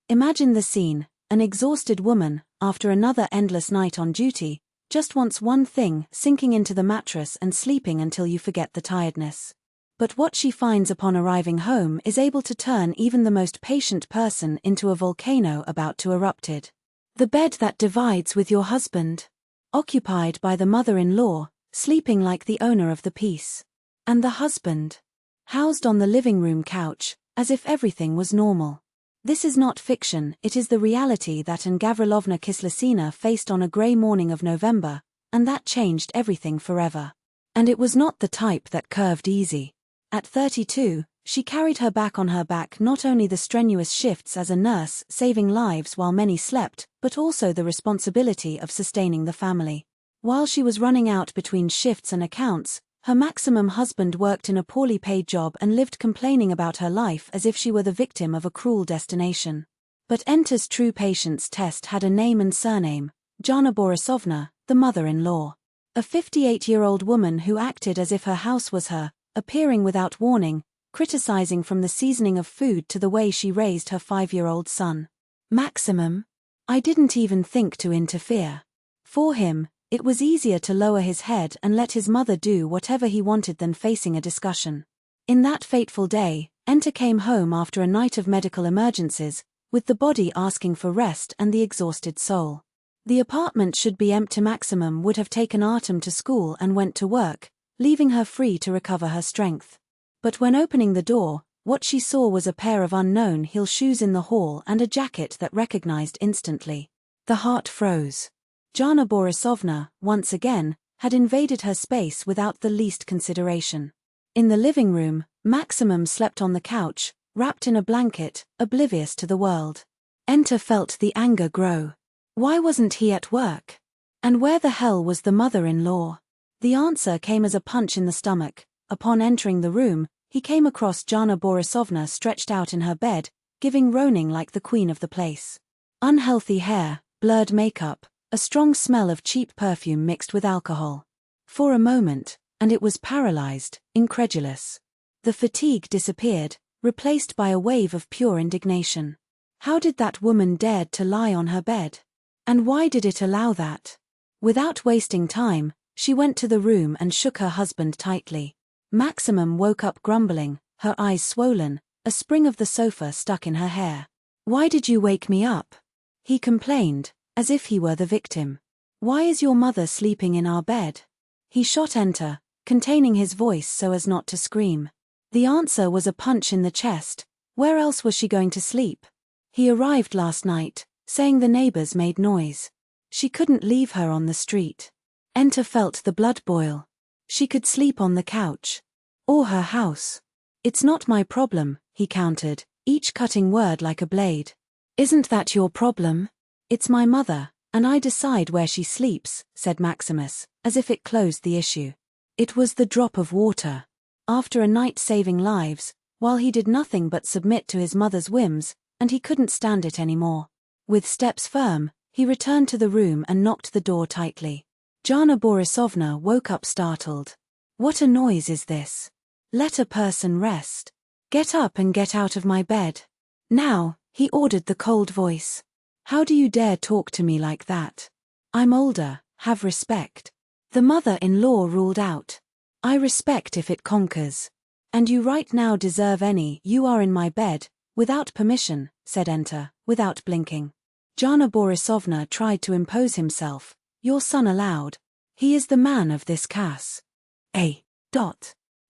Imagine the scene: an exhausted woman, after another endless night on duty, just wants one thing: sinking into the mattress and sleeping until you forget the tiredness. But what she finds upon arriving home is able to turn even the most patient person into a volcano about to erupt. The bed that divides with your husband, occupied by the mother-in-law, sleeping like the owner of the piece. And the husband, housed on the living room couch, as if everything was normal. This is not fiction, it is the reality that Anna Gavrilovna Kislesina faced on a grey morning of November, and that changed everything forever. And it was not the type that curved easy. At 32, she carried her back on her back not only the strenuous shifts as a nurse saving lives while many slept, but also the responsibility of sustaining the family. While she was running out between shifts and accounts, her Maximum husband worked in a poorly paid job and lived complaining about her life as if she were the victim of a cruel destination. But Enter's true patience test had a name and surname: Jana Borisovna, the mother-in-law. A 58-year-old woman who acted as if her house was her, appearing without warning, criticizing from the seasoning of food to the way she raised her 5-year-old son. Maximum? I didn't even think to interfere. For him, it was easier to lower his head and let his mother do whatever he wanted than facing a discussion. In that fateful day, Enter came home after a night of medical emergencies, with the body asking for rest and the exhausted soul. The apartment should be empty. Maximum would have taken Artem to school and went to work, leaving her free to recover her strength. But when opening the door, what she saw was a pair of unknown heel shoes in the hall and a jacket that recognized instantly. The heart froze. Jana Borisovna, once again, had invaded her space without the least consideration. In the living room, Maximum slept on the couch, wrapped in a blanket, oblivious to the world. Enter felt the anger grow. Why wasn't he at work? And where the hell was the mother-in-law? The answer came as a punch in the stomach. Upon entering the room, he came across Jana Borisovna stretched out in her bed, giving groaning like the queen of the place. Unhealthy hair, blurred makeup, a strong smell of cheap perfume mixed with alcohol. For a moment, and it was paralyzed, incredulous. The fatigue disappeared, replaced by a wave of pure indignation. How did that woman dare to lie on her bed? And why did it allow that? Without wasting time, she went to the room and shook her husband tightly. Maximum woke up grumbling, her eyes swollen, a spring of the sofa stuck in her hair. "Why did you wake me up?" he complained, as if he were the victim. "Why is your mother sleeping in our bed?" He shot Enter, containing his voice so as not to scream. The answer was a punch in the chest. Where else was she going to sleep? He arrived last night, saying the neighbors made noise. She couldn't leave her on the street. Enter felt the blood boil. She could sleep on the couch. Or her house. "It's not my problem," he countered, each cutting word like a blade. "Isn't that your problem?" "It's my mother, and I decide where she sleeps," said Maximus, as if it closed the issue. It was the drop of water. After a night saving lives, while he did nothing but submit to his mother's whims, and he couldn't stand it anymore. With steps firm, he returned to the room and knocked the door tightly. Jana Borisovna woke up startled. "What a noise is this? Let a person rest. Get up and get out of my bed. Now," he ordered the cold voice. "How do you dare talk to me like that? I'm older, have respect." The mother-in-law ruled out. "I respect if it conquers. And you right now deserve any. You are in my bed, without permission," said Enter, without blinking. Jana Borisovna tried to impose himself. "Your son allowed. He is the man of this cas.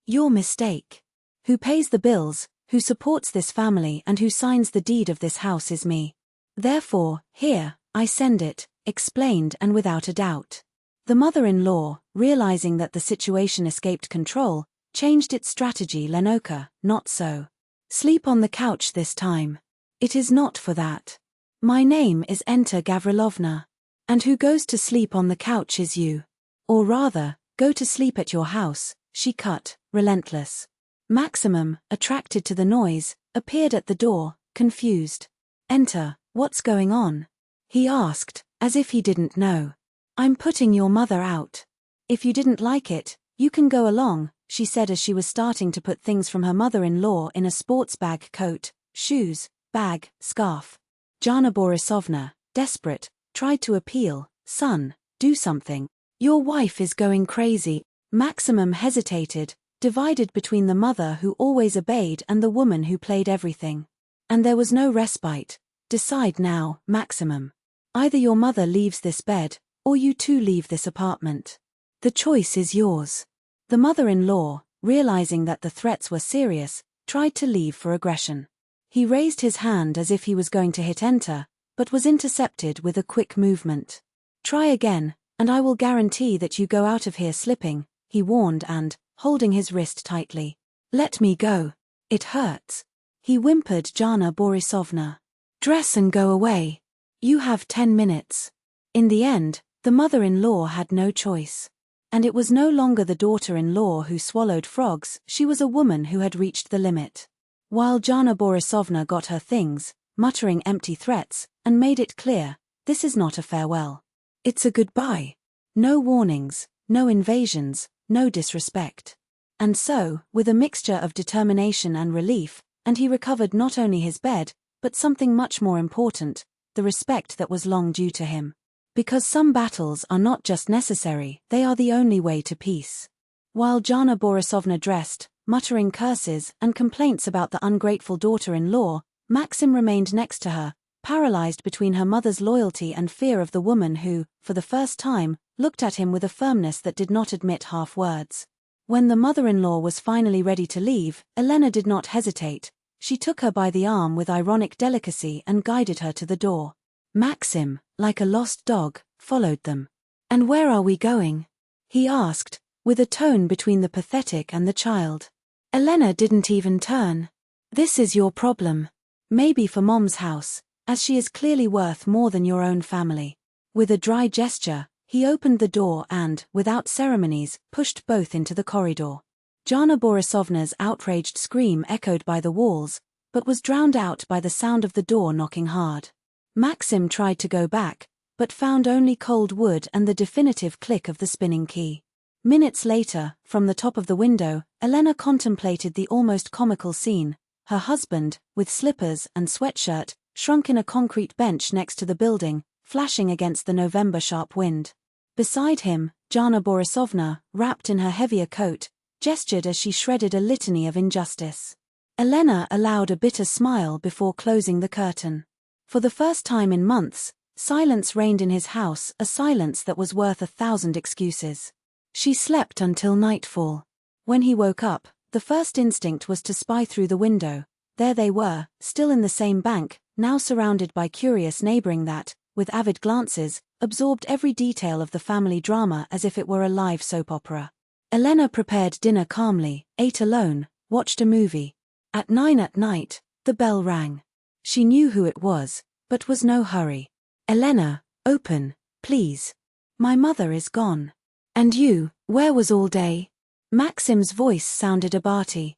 Your mistake. Who pays the bills, who supports this family and who signs the deed of this house is me. Therefore, here, I send it," explained and without a doubt. The mother-in-law, realizing that the situation escaped control, changed its strategy. "Lenoka, not so. Sleep on the couch this time. It is not for that. My name is Enter Gavrilovna. And who goes to sleep on the couch is you. Or rather, go to sleep at your house," she cut, relentless. Maximum, attracted to the noise, appeared at the door, confused. "Enter, what's going on?" he asked, as if he didn't know. "I'm putting your mother out. If you didn't like it, you can go along," she said as she was starting to put things from her mother-in-law in a sports bag: coat, shoes, bag, scarf. Jana Borisovna, desperate, tried to appeal, "Son, do something. Your wife is going crazy." Maximum hesitated, divided between the mother who always obeyed and the woman who played everything. And there was no respite. "Decide now, Maximum. Either your mother leaves this bed, or you too leave this apartment. The choice is yours." The mother-in-law, realizing that the threats were serious, tried to leave for aggression. He raised his hand as if he was going to hit enter, but was intercepted with a quick movement. "Try again, and I will guarantee that you go out of here slipping," he warned and, holding his wrist tightly. "Let me go. It hurts," he whimpered. Jana Borisovna. "Dress and go away. You have 10 minutes. In the end, the mother-in-law had no choice. And it was no longer the daughter-in-law who swallowed frogs, she was a woman who had reached the limit. While Jana Borisovna got her things, muttering empty threats, and made it clear, this is not a farewell. It's a goodbye. No warnings, no invasions, no disrespect. And so, with a mixture of determination and relief, and he recovered not only his bed, but something much more important, the respect that was long due to him. Because some battles are not just necessary, they are the only way to peace. While Jana Borisovna dressed, muttering curses and complaints about the ungrateful daughter-in-law, Maxim remained next to her, paralyzed between her mother's loyalty and fear of the woman who, for the first time, looked at him with a firmness that did not admit half words. When the mother-in-law was finally ready to leave, Elena did not hesitate. She took her by the arm with ironic delicacy and guided her to the door. Maxim, like a lost dog, followed them. "And where are we going?" he asked, with a tone between the pathetic and the child. Elena didn't even turn. "This is your problem. Maybe for Mom's house, as she is clearly worth more than your own family." With a dry gesture, he opened the door and, without ceremonies, pushed both into the corridor. Jana Borisovna's outraged scream echoed by the walls, but was drowned out by the sound of the door knocking hard. Maxim tried to go back, but found only cold wood and the definitive click of the spinning key. Minutes later, from the top of the window, Elena contemplated the almost comical scene. Her husband, with slippers and sweatshirt, shrunk in a concrete bench next to the building, flashing against the November sharp wind. Beside him, Jana Borisovna, wrapped in her heavier coat, gestured as she shredded a litany of injustice. Elena allowed a bitter smile before closing the curtain. For the first time in months, silence reigned in his house, a silence that was worth 1,000 excuses. She slept until nightfall. When he woke up, the first instinct was to spy through the window. There they were, still in the same bank, now surrounded by curious neighboring that, with avid glances, absorbed every detail of the family drama as if it were a live soap opera. Elena prepared dinner calmly, ate alone, watched a movie. At 9 at night, the bell rang. She knew who it was, but was no hurry. "Elena, open, please. My mother is gone. And you, where was all day?" Maxim's voice sounded abarty.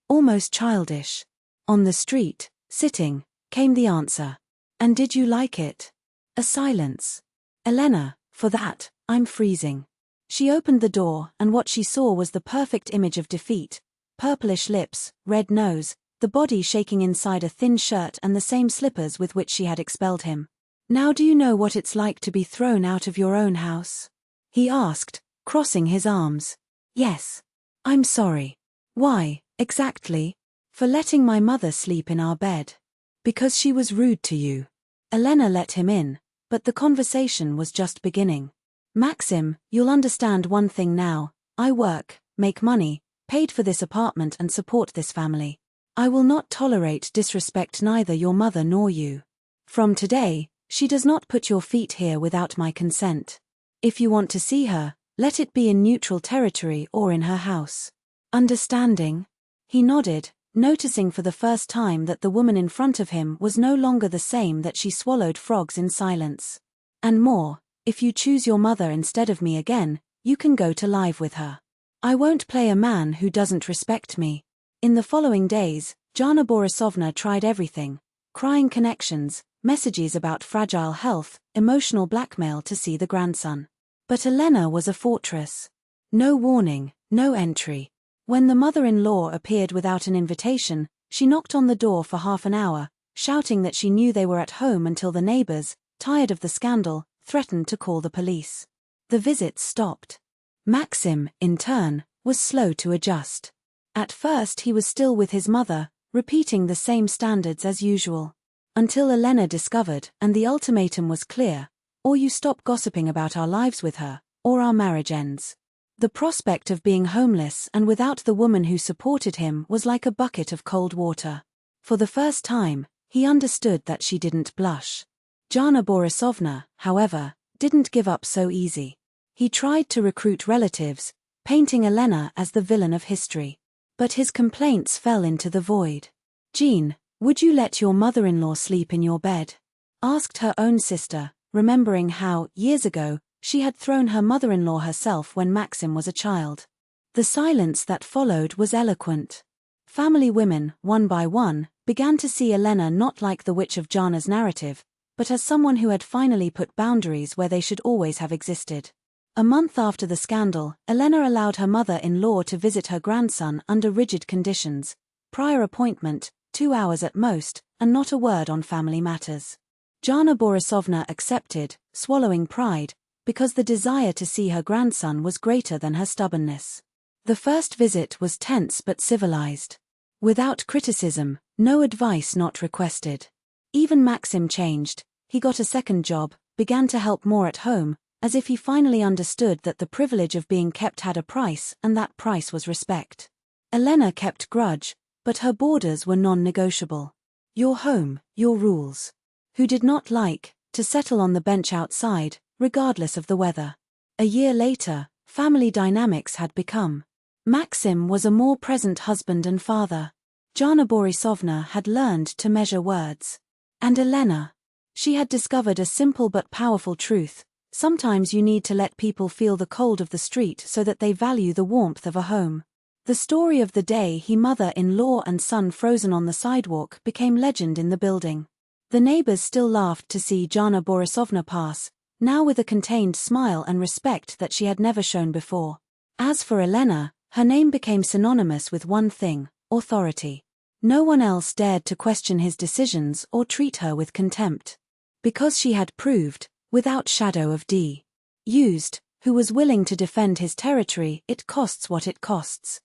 Almost childish. "On the street, sitting," came the answer. "And did you like it?" A silence. "Elena, for that, I'm freezing." She opened the door, and what she saw was the perfect image of defeat. Purplish lips, red nose, the body shaking inside a thin shirt and the same slippers with which she had expelled him. "Now do you know what it's like to be thrown out of your own house?" he asked, crossing his arms. "Yes. I'm sorry." "Why, exactly?" "For letting my mother sleep in our bed. Because she was rude to you." Elena let him in, but the conversation was just beginning. "Maxim, you'll understand one thing now. I work, make money, paid for this apartment and support this family. I will not tolerate disrespect, neither your mother nor you. From today, she does not put your feet here without my consent. If you want to see her, let it be in neutral territory or in her house. Understanding?" He nodded, noticing for the first time that the woman in front of him was no longer the same, that she swallowed frogs in silence. "And more, if you choose your mother instead of me again, you can go to live with her. I won't play a man who doesn't respect me." In the following days, Jana Borisovna tried everything: crying connections, messages about fragile health, emotional blackmail to see the grandson. But Elena was a fortress. No warning, no entry. When the mother-in-law appeared without an invitation, she knocked on the door for half an hour, shouting that she knew they were at home until the neighbors, tired of the scandal, threatened to call the police. The visits stopped. Maxim, in turn, was slow to adjust. At first he was still with his mother, repeating the same standards as usual. Until Elena discovered, and the ultimatum was clear: or you stop gossiping about our lives with her, or our marriage ends. The prospect of being homeless and without the woman who supported him was like a bucket of cold water. For the first time, he understood that she didn't blush. Jana Borisovna, however, didn't give up so easy. He tried to recruit relatives, painting Elena as the villain of history. But his complaints fell into the void. "Jean, would you let your mother-in-law sleep in your bed?" asked her own sister, remembering how, years ago, she had thrown her mother-in-law herself when Maxim was a child. The silence that followed was eloquent. Family women, one by one, began to see Elena not like the witch of Jana's narrative, but as someone who had finally put boundaries where they should always have existed. A month after the scandal, Elena allowed her mother-in-law to visit her grandson under rigid conditions: prior appointment, 2 hours at most, and not a word on family matters. Jana Borisovna accepted, swallowing pride, because the desire to see her grandson was greater than her stubbornness. The first visit was tense but civilized. Without criticism, no advice not requested. Even Maxim changed. He got a second job, began to help more at home, as if he finally understood that the privilege of being kept had a price, and that price was respect. Elena kept grudge, but her borders were non-negotiable. Your home, your rules. Who did not like to settle on the bench outside, regardless of the weather? A year later, family dynamics had become. Maxim was a more present husband and father. Jana Borisovna had learned to measure words. And Elena? She had discovered a simple but powerful truth: sometimes you need to let people feel the cold of the street so that they value the warmth of a home. The story of the day he mother-in-law and son frozen on the sidewalk became legend in the building. The neighbors still laughed to see Jana Borisovna pass, now with a contained smile and respect that she had never shown before. As for Elena, her name became synonymous with one thing: authority. No one else dared to question his decisions or treat her with contempt. Because she had proved, without shadow of used, who was willing to defend his territory, it costs what it costs.